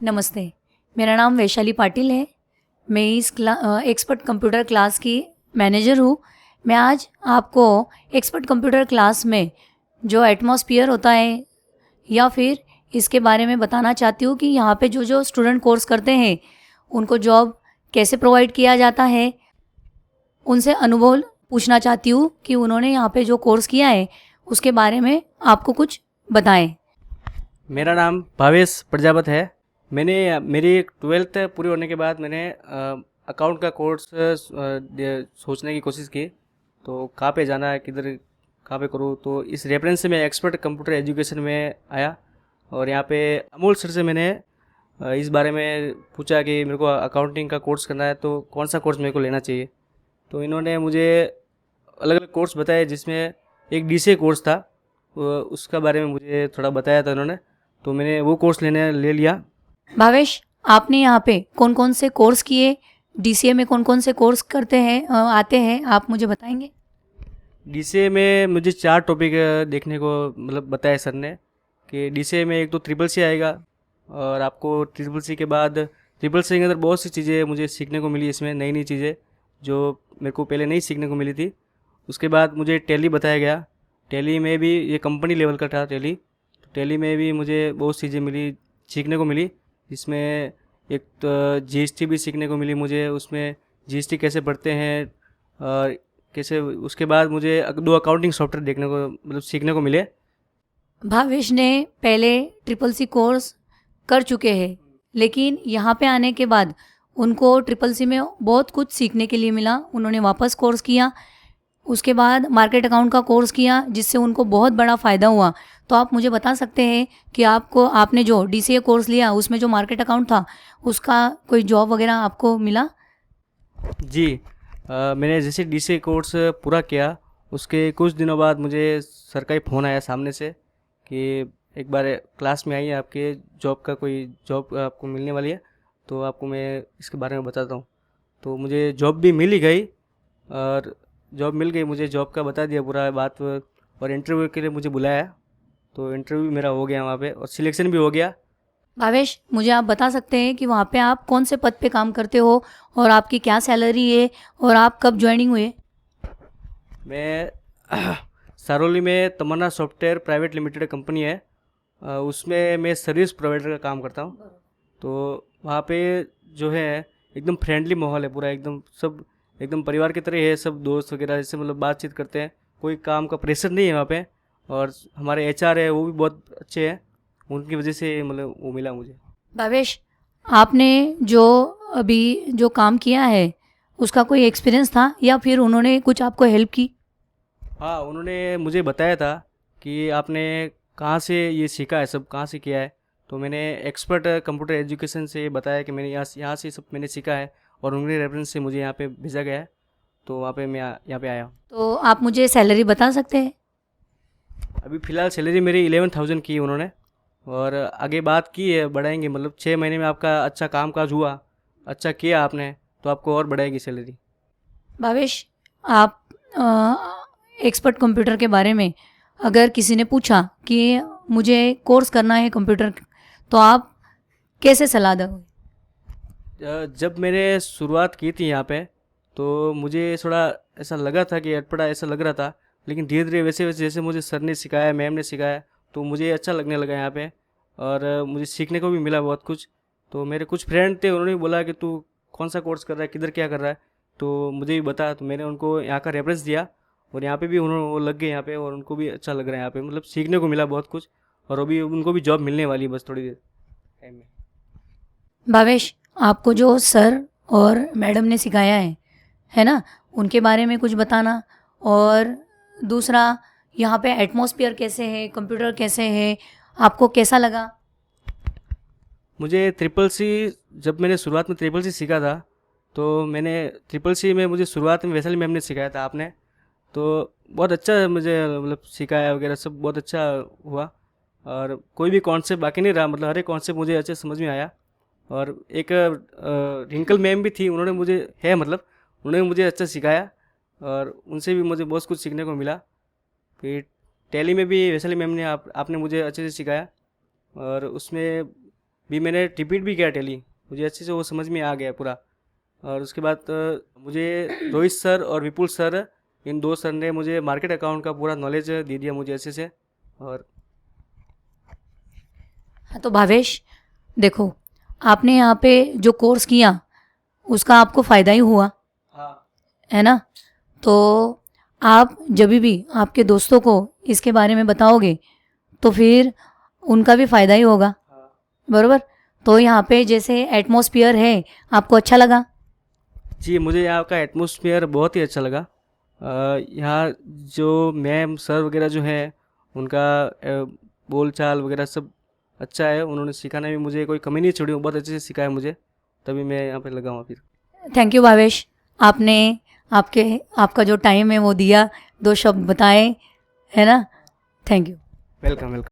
नमस्ते। मेरा नाम वैशाली पाटिल है। मैं इस एक्सपर्ट कंप्यूटर क्लास की मैनेजर हूँ। मैं आज आपको एक्सपर्ट कंप्यूटर क्लास में जो एटमॉस्फियर होता है या फिर इसके बारे में बताना चाहती हूँ कि यहाँ पे जो जो स्टूडेंट कोर्स करते हैं उनको जॉब कैसे प्रोवाइड किया जाता है। उनसे अनुभव पूछना चाहती हूँ कि उन्होंने यहाँ पे जो कोर्स किया है उसके बारे में आपको कुछ बताएं। मेरा नाम भावेश प्रजापत है। मैंने मेरी 12th पूरी होने के बाद मैंने अकाउंट का कोर्स सोचने की कोशिश की। तो कहाँ पे जाना है, किधर कहाँ पे करूँ, तो इस रेफरेंस से मैं एक्सपर्ट कंप्यूटर एजुकेशन में आया। और यहाँ पे अमूल सर से मैंने इस बारे में पूछा कि मेरे को अकाउंटिंग का कोर्स करना है तो कौन सा कोर्स मेरे को लेना चाहिए। तो इन्होंने मुझे अलग अलग कोर्स बताए, जिसमें एक डीसीए कोर्स था, उसका बारे में मुझे थोड़ा बताया था उन्होंने। तो मैंने वो कोर्स ले लिया। भावेश, आपने यहाँ पे कौन कौन से कोर्स किए, डीसीए में कौन कौन से कोर्स करते हैं आते हैं, आप मुझे बताएंगे? डीसीए में मुझे 4 टॉपिक देखने को मतलब बताया सर ने कि डीसीए में एक तो ट्रिपल सी आएगा, और आपको ट्रिपल सी के बाद ट्रिपल सी के अंदर बहुत सी चीज़ें मुझे सीखने को मिली, इसमें नई नई चीज़ें जो मेरे को पहले नहीं सीखने को मिली थी। उसके बाद मुझे टैली बताया गया। टैली में भी ये कंपनी लेवल का था टैली। तो टैली में भी मुझे बहुत चीज़ें मिली, सीखने को मिली। जिसमें एक तो जीएसटी भी सीखने को मिली मुझे, उसमें जीएसटी कैसे भरते हैं और कैसे। उसके बाद मुझे 2 अकाउंटिंग सॉफ्टवेयर देखने को मतलब सीखने को मिले। भावेश ने पहले ट्रिपल सी कोर्स कर चुके हैं, लेकिन यहाँ पे आने के बाद उनको ट्रिपल सी में बहुत कुछ सीखने के लिए मिला। उन्होंने वापस कोर्स किया, उसके बाद मार्केट अकाउंट का कोर्स किया, जिससे उनको बहुत बड़ा फ़ायदा हुआ। तो आप मुझे बता सकते हैं कि आपने जो डीसीए कोर्स लिया उसमें जो मार्केट अकाउंट था उसका कोई जॉब वगैरह आपको मिला? जी, मैंने जैसे डीसीए कोर्स पूरा किया, उसके कुछ दिनों बाद मुझे सर का ही फ़ोन आया सामने से कि एक बार क्लास में आइए, आपके जॉब का कोई जॉब आपको मिलने वाली है, तो आपको मैं इसके बारे में बताता हूँ। तो मुझे जॉब भी मिल ही गई, और जॉब मिल गई, मुझे जॉब का बता दिया पूरा बात। और इंटरव्यू के लिए मुझे बुलाया, तो इंटरव्यू मेरा हो गया वहाँ पे, और सिलेक्शन भी हो गया। भावेश, मुझे आप बता सकते हैं कि वहाँ पे आप कौन से पद पे काम करते हो और आपकी क्या सैलरी है और आप कब ज्वाइनिंग हुए? मैं सारोली में तमन्ना सॉफ्टवेयर प्राइवेट लिमिटेड कंपनी है, उसमें मैं सर्विस प्रोवाइडर का काम करता हूँ। तो वहाँ पे जो है एकदम फ्रेंडली माहौल है पूरा, एकदम सब एकदम परिवार की तरह है। सब दोस्त वगैरह जैसे मतलब बातचीत करते हैं, कोई काम का प्रेशर नहीं है वहाँ पे। और हमारे एचआर है वो भी बहुत अच्छे हैं, उनकी वजह से मतलब वो मिला मुझे। भावेश, आपने जो अभी जो काम किया है उसका कोई एक्सपीरियंस था या फिर उन्होंने कुछ आपको हेल्प की? हाँ, उन्होंने मुझे बताया था कि आपने कहाँ से ये सीखा है, सब कहाँ से किया है। तो मैंने एक्सपर्ट कंप्यूटर एजुकेशन से बताया कि मैंने यहाँ से सब मैंने सीखा है, और उनके रेफरेंस से मुझे यहाँ पे भेजा गया है। तो वहाँ पे मैं यहाँ पे आया हूँ। तो आप मुझे सैलरी बता सकते हैं? अभी फ़िलहाल सैलरी मेरी 11,000 की है उन्होंने, और आगे बात की है बढ़ाएंगे, मतलब 6 महीने में आपका अच्छा काम काज हुआ, अच्छा किया आपने, तो आपको और बढ़ाएगी सैलरी। भावेश, आप एक्सपर्ट कंप्यूटर के बारे में अगर किसी ने पूछा कि मुझे कोर्स करना है कंप्यूटर, तो आप कैसे सलाह दोगे? जब मैंने शुरुआत की थी यहाँ पे, तो मुझे थोड़ा ऐसा लगा था कि अटपटा ऐसा लग रहा था। लेकिन धीरे धीरे वैसे वैसे जैसे मुझे सर ने सिखाया, मैम ने सिखाया, तो मुझे अच्छा लगने लगा यहाँ पे। और मुझे सीखने को भी मिला बहुत कुछ। तो मेरे कुछ फ्रेंड थे, उन्होंने भी बोला कि तू कौन सा कोर्स कर रहा है, किधर क्या कर रहा है, तो मुझे भी बता। तो मैंने उनको यहाँ का रेफरेंस दिया, और यहाँ पे भी उन्होंने वो लग गए यहाँ पे, और उनको भी अच्छा लग रहा है यहाँ पे, मतलब सीखने को मिला बहुत कुछ। और अभी उनको भी जॉब मिलने वाली है बस थोड़ी देर टाइम में। भावेश, आपको जो सर और मैडम ने सिखाया है ना, उनके बारे में कुछ बताना। और दूसरा, यहाँ पे एटमॉस्फेयर कैसे है, कंप्यूटर कैसे है, आपको कैसा लगा? मुझे ट्रिपल सी, जब मैंने शुरुआत में ट्रिपल सी सीखा था, तो मैंने ट्रिपल सी में मुझे शुरुआत में वैशाली मैम ने सिखाया था आपने। तो बहुत अच्छा मुझे मतलब सिखाया वगैरह सब बहुत अच्छा हुआ। और कोई भी कॉन्सेप्ट बाकी नहीं रहा, मतलब हर एक कॉन्सेप्ट मुझे अच्छे समझ में आया। और एक रिंकल मैम भी थी, उन्होंने मुझे है मतलब उन्होंने मुझे अच्छा सिखाया, और उनसे भी मुझे बहुत कुछ सीखने को मिला। फिर टैली में भी वैशाली मैम ने आपने मुझे अच्छे से सिखाया। और उसमें भी मैंने रिपीट भी किया टैली, मुझे अच्छे से वो समझ में आ गया पूरा। और उसके बाद मुझे रोहित सर और विपुल सर, इन दो सर ने मुझे मार्केट अकाउंट का पूरा नॉलेज दे दिया मुझे अच्छे से। और हाँ, तो भावेश देखो, आपने यहाँ पे जो कोर्स किया उसका आपको फ़ायदा ही हुआ, हाँ है ना। तो आप जब भी आपके दोस्तों को इसके बारे में बताओगे तो फिर उनका भी फ़ायदा ही होगा, हाँ बरोबर। तो यहाँ पे जैसे एटमॉस्फियर है, आपको अच्छा लगा? जी, मुझे यहाँ का एटमॉस्फेयर बहुत ही अच्छा लगा। यहाँ जो मैम सर वगैरह जो है उनका बोल चाल वगैरह सब अच्छा है, उन्होंने सिखाने में मुझे कोई कमी नहीं छोड़ी, वो बहुत अच्छे से सिखाया मुझे, तभी मैं यहाँ पे लगा हूँ फिर। थैंक यू भावेश, आपने आपका जो टाइम है वो दिया, 2 शब्द बताए, है ना। Thank you. Welcome welcome.